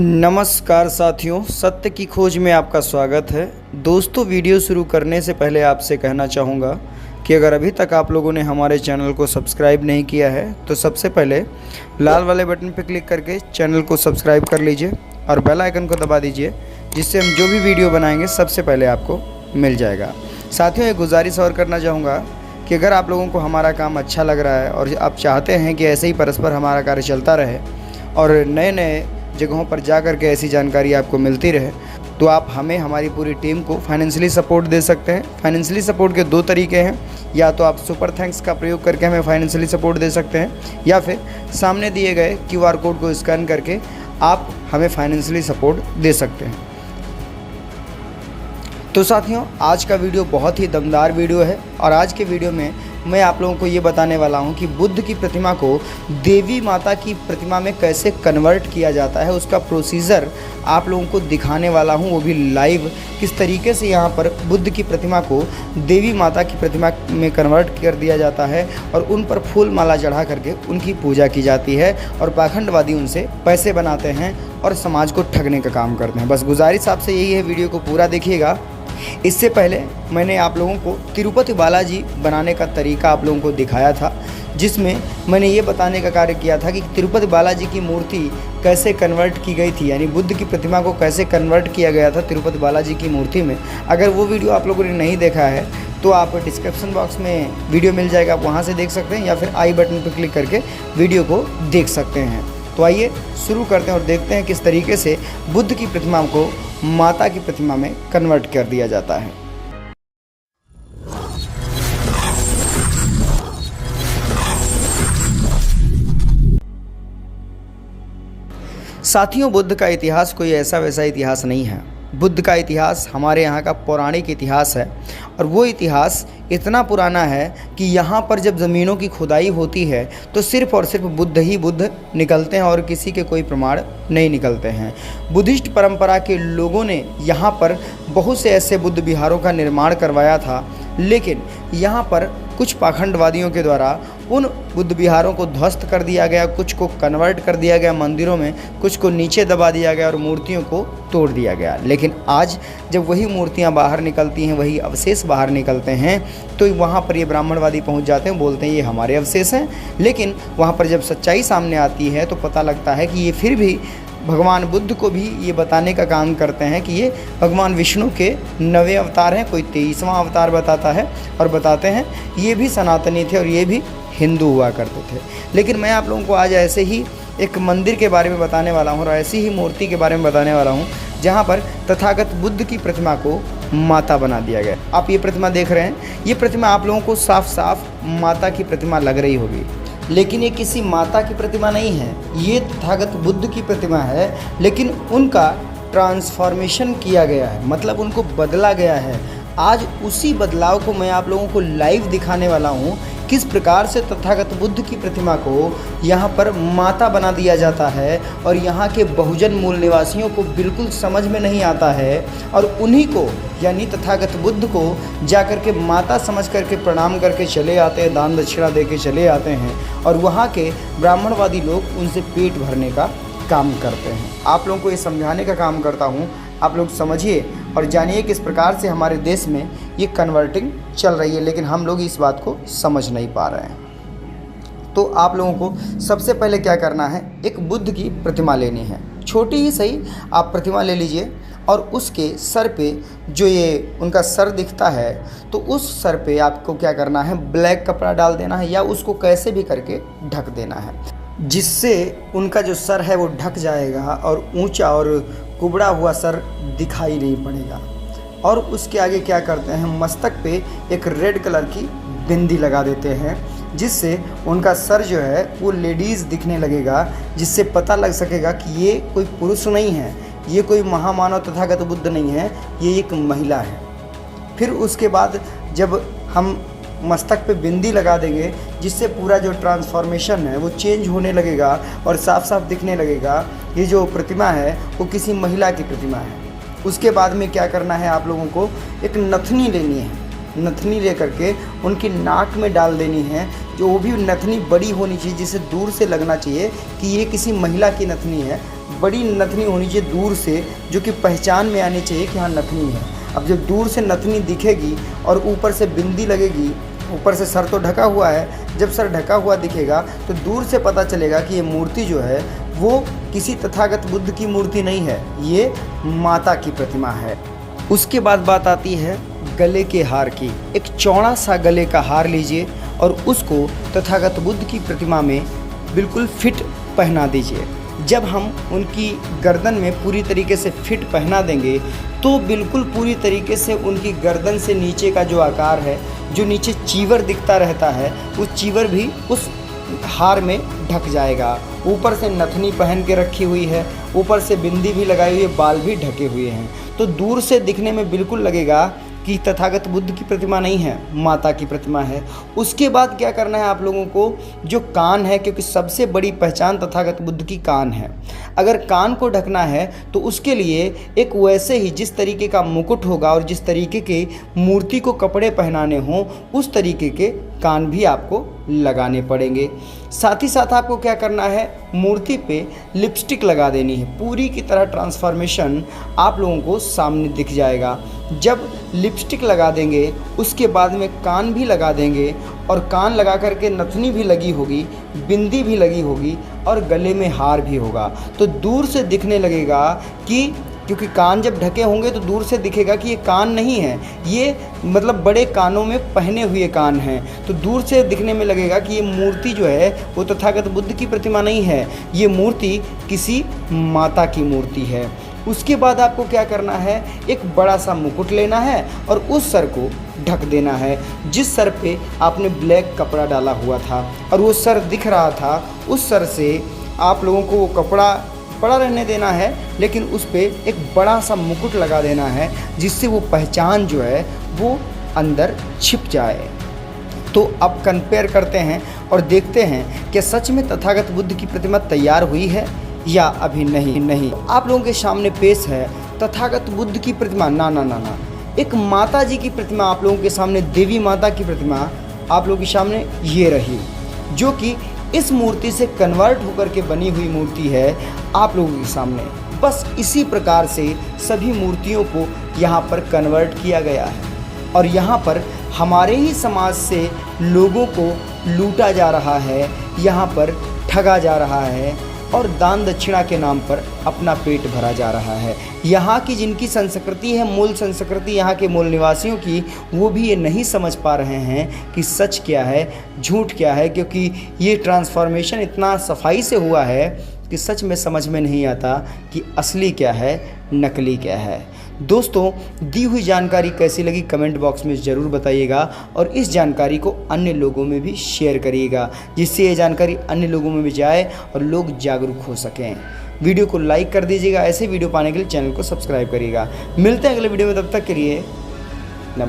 नमस्कार साथियों, सत्य की खोज में आपका स्वागत है। दोस्तों, वीडियो शुरू करने से पहले आपसे कहना चाहूँगा कि अगर अभी तक आप लोगों ने हमारे चैनल को सब्सक्राइब नहीं किया है तो सबसे पहले लाल वाले बटन पर क्लिक करके चैनल को सब्सक्राइब कर लीजिए और बेल आइकन को दबा दीजिए, जिससे हम जो भी वीडियो बनाएंगे सबसे पहले आपको मिल जाएगा। साथियों, एक गुजारिश और करना चाहूँगा कि अगर आप लोगों को हमारा काम अच्छा लग रहा है और आप चाहते हैं कि ऐसे ही परस्पर हमारा कार्य चलता रहे और नए नए जगहों पर जा कर के ऐसी जानकारी आपको मिलती रहे, तो आप हमें, हमारी पूरी टीम को फाइनेंशियली सपोर्ट दे सकते हैं। फाइनेंशियली सपोर्ट के दो तरीके हैं, या तो आप सुपर थैंक्स का प्रयोग करके हमें फाइनेंशियली सपोर्ट दे सकते हैं, या फिर सामने दिए गए QR कोड को स्कैन करके आप हमें फाइनेंशियली सपोर्ट दे सकते हैं। तो साथियों, आज का वीडियो बहुत ही दमदार वीडियो है और आज के वीडियो में मैं आप लोगों को ये बताने वाला हूँ कि बुद्ध की प्रतिमा को देवी माता की प्रतिमा में कैसे कन्वर्ट किया जाता है। उसका प्रोसीजर आप लोगों को दिखाने वाला हूँ, वो भी लाइव, किस तरीके से यहाँ पर बुद्ध की प्रतिमा को देवी माता की प्रतिमा में कन्वर्ट कर दिया जाता है और उन पर फूल माला चढ़ा करके उनकी पूजा की जाती है और पाखंडवादी उनसे पैसे बनाते हैं और समाज को ठगने का काम करते हैं। बस गुजारिश आपसे यही है, वीडियो को पूरा देखिएगा। इससे पहले मैंने आप लोगों को तिरुपति बालाजी बनाने का तरीका आप लोगों को दिखाया था, जिसमें मैंने ये बताने का कार्य किया था कि तिरुपति बालाजी की मूर्ति कैसे कन्वर्ट की गई थी, यानी बुद्ध की प्रतिमा को कैसे कन्वर्ट किया गया था तिरुपति बालाजी की मूर्ति में। अगर वो वीडियो आप लोगों ने नहीं देखा है तो आप डिस्क्रिप्शन बॉक्स में वीडियो मिल जाएगा, आप वहाँ से देख सकते हैं, या फिर आई बटन पर क्लिक करके वीडियो को देख सकते हैं। तो आइए शुरू करते हैं और देखते हैं किस तरीके से बुद्ध की प्रतिमा को माता की प्रतिमा में कन्वर्ट कर दिया जाता है। साथियों, बुद्ध का इतिहास कोई ऐसा वैसा इतिहास नहीं है। बुद्ध का इतिहास हमारे यहाँ का पौराणिक इतिहास है और वो इतिहास इतना पुराना है कि यहाँ पर जब ज़मीनों की खुदाई होती है तो सिर्फ़ और सिर्फ बुद्ध ही बुद्ध निकलते हैं और किसी के कोई प्रमाण नहीं निकलते हैं। बुद्धिस्ट परंपरा के लोगों ने यहाँ पर बहुत से ऐसे बुद्ध विहारों का निर्माण करवाया था, लेकिन यहाँ पर कुछ पाखंडवादियों के द्वारा उन बुद्ध विहारों को ध्वस्त कर दिया गया, कुछ को कन्वर्ट कर दिया गया मंदिरों में, कुछ को नीचे दबा दिया गया और मूर्तियों को तोड़ दिया गया। लेकिन आज जब वही मूर्तियां बाहर निकलती हैं, वही अवशेष बाहर निकलते हैं, तो वहाँ पर ये ब्राह्मणवादी पहुँच जाते हैं, बोलते हैं ये हमारे अवशेष हैं। लेकिन वहाँ पर जब सच्चाई सामने आती है तो पता लगता है कि ये फिर भी भगवान बुद्ध को भी ये बताने का काम करते हैं कि ये भगवान विष्णु के 9वें अवतार हैं, कोई 23वां अवतार बताता है और बताते हैं ये भी सनातनी थे और ये भी हिंदू हुआ करते थे। लेकिन मैं आप लोगों को आज ऐसे ही एक मंदिर के बारे में बताने वाला हूँ और ऐसी ही मूर्ति के बारे में बताने वाला हूँ जहाँ पर तथागत बुद्ध की प्रतिमा को माता बना दिया गया। आप ये प्रतिमा देख रहे हैं, ये प्रतिमा आप लोगों को साफ साफ माता की प्रतिमा लग रही होगी, लेकिन ये किसी माता की प्रतिमा नहीं है, ये तथागत बुद्ध की प्रतिमा है। लेकिन उनका ट्रांसफॉर्मेशन किया गया है, मतलब उनको बदला गया है। आज उसी बदलाव को मैं आप लोगों को लाइव दिखाने वाला हूँ, किस प्रकार से तथागत बुद्ध की प्रतिमा को यहाँ पर माता बना दिया जाता है और यहाँ के बहुजन मूल निवासियों को बिल्कुल समझ में नहीं आता है और उन्हीं को, यानी तथागत बुद्ध को जाकर के माता समझ करके प्रणाम करके चले आते हैं, दान दक्षिणा दे के चले आते हैं और वहाँ के ब्राह्मणवादी लोग उनसे पेट भरने का काम करते हैं। आप लोगों को ये समझाने का काम करता हूँ, आप लोग समझिए और जानिए किस प्रकार से हमारे देश में ये कन्वर्टिंग चल रही है, लेकिन हम लोग इस बात को समझ नहीं पा रहे हैं। तो आप लोगों को सबसे पहले क्या करना है, एक बुद्ध की प्रतिमा लेनी है, छोटी ही सही आप प्रतिमा ले लीजिए और उसके सर पे जो ये उनका सर दिखता है, तो उस सर पे आपको क्या करना है, ब्लैक कपड़ा डाल देना है या उसको कैसे भी करके ढक देना है, जिससे उनका जो सर है वो ढक जाएगा और ऊंचा और कुबड़ा हुआ सर दिखाई नहीं पड़ेगा। और उसके आगे क्या करते हैं, मस्तक पे एक रेड कलर की बिंदी लगा देते हैं, जिससे उनका सर जो है वो लेडीज़ दिखने लगेगा, जिससे पता लग सकेगा कि ये कोई पुरुष नहीं है, ये कोई महामानव तथागत बुद्ध नहीं है, ये एक महिला है। फिर उसके बाद जब हम मस्तक पे बिंदी लगा देंगे, जिससे पूरा जो ट्रांसफॉर्मेशन है वो चेंज होने लगेगा और साफ साफ दिखने लगेगा ये जो प्रतिमा है वो किसी महिला की प्रतिमा है। उसके बाद में क्या करना है, आप लोगों को एक नथनी लेनी है, नथनी ले करके उनकी नाक में डाल देनी है, जो वो भी नथनी बड़ी होनी चाहिए, जिसे दूर से लगना चाहिए कि ये किसी महिला की नथनी है। बड़ी नथनी होनी चाहिए दूर से, जो कि पहचान में आनी चाहिए कि हाँ नथनी है। अब जब दूर से नथनी दिखेगी और ऊपर से बिंदी लगेगी, ऊपर से सर तो ढका हुआ है, जब सर ढका हुआ दिखेगा तो दूर से पता चलेगा कि ये मूर्ति जो है वो किसी तथागत बुद्ध की मूर्ति नहीं है, ये माता की प्रतिमा है। उसके बाद बात आती है गले के हार की। एक चौड़ा सा गले का हार लीजिए और उसको तथागत बुद्ध की प्रतिमा में बिल्कुल फिट पहना दीजिए। जब हम उनकी गर्दन में पूरी तरीके से फिट पहना देंगे तो बिल्कुल पूरी तरीके से उनकी गर्दन से नीचे का जो आकार है, जो नीचे चीवर दिखता रहता है, उस चीवर भी उस हार में ढक जाएगा। ऊपर से नथनी पहन के रखी हुई है, ऊपर से बिंदी भी लगाई हुई है, बाल भी ढके हुए हैं, तो दूर से दिखने में बिल्कुल लगेगा कि तथागत बुद्ध की प्रतिमा नहीं है, माता की प्रतिमा है। उसके बाद क्या करना है आप लोगों को, जो कान है, क्योंकि सबसे बड़ी पहचान तथागत बुद्ध की कान है। अगर कान को ढकना है तो उसके लिए एक वैसे ही जिस तरीके का मुकुट होगा और जिस तरीके के मूर्ति को कपड़े पहनाने हों उस तरीके के कान भी आपको लगाने पड़ेंगे। साथ ही साथ आपको क्या करना है, मूर्ति पे लिपस्टिक लगा देनी है। पूरी की तरह ट्रांसफॉर्मेशन आप लोगों को सामने दिख जाएगा। जब लिपस्टिक लगा देंगे उसके बाद में कान भी लगा देंगे और कान लगा करके नथनी भी लगी होगी, बिंदी भी लगी होगी और गले में हार भी होगा, तो दूर से दिखने लगेगा कि, क्योंकि कान जब ढके होंगे तो दूर से दिखेगा कि ये कान नहीं है, ये मतलब बड़े कानों में पहने हुए कान हैं, तो दूर से दिखने में लगेगा कि ये मूर्ति जो है वो तथागत बुद्ध की प्रतिमा नहीं है, ये मूर्ति किसी माता की मूर्ति है। उसके बाद आपको क्या करना है, एक बड़ा सा मुकुट लेना है और उस सर को ढक देना है। जिस सर पे आपने ब्लैक कपड़ा डाला हुआ था और वो सर दिख रहा था, उस सर से आप लोगों को वो कपड़ा पड़ा रहने देना है, लेकिन उस पे एक बड़ा सा मुकुट लगा देना है, जिससे वो पहचान जो है वो अंदर छिप जाए। तो अब कंपेयर करते हैं और देखते हैं कि सच में तथागत बुद्ध की प्रतिमा तैयार हुई है या अभी नहीं। आप लोगों के सामने पेश है तथागत बुद्ध की प्रतिमा। ना, एक माता जी की प्रतिमा आप लोगों के सामने, देवी माता की प्रतिमा आप लोगों के सामने ये रही, जो कि इस मूर्ति से कन्वर्ट होकर के बनी हुई मूर्ति है आप लोगों के सामने। बस इसी प्रकार से सभी मूर्तियों को यहाँ पर कन्वर्ट किया गया है और यहाँ पर हमारे ही समाज से लोगों को लूटा जा रहा है, यहाँ पर ठगा जा रहा है और दान दक्षिणा के नाम पर अपना पेट भरा जा रहा है। यहाँ की जिनकी संस्कृति है, मूल संस्कृति यहाँ के मूल निवासियों की, वो भी ये नहीं समझ पा रहे हैं कि सच क्या है, झूठ क्या है, क्योंकि ये ट्रांसफॉर्मेशन इतना सफाई से हुआ है कि सच में समझ में नहीं आता कि असली क्या है, नकली क्या है। दोस्तों, दी हुई जानकारी कैसी लगी कमेंट बॉक्स में ज़रूर बताइएगा और इस जानकारी को अन्य लोगों में भी शेयर करिएगा, जिससे ये जानकारी अन्य लोगों में भी जाए और लोग जागरूक हो सकें। वीडियो को लाइक कर दीजिएगा, ऐसे वीडियो पाने के लिए चैनल को सब्सक्राइब करिएगा। मिलते हैं अगले वीडियो में, तब तक के लिए नमस्कार।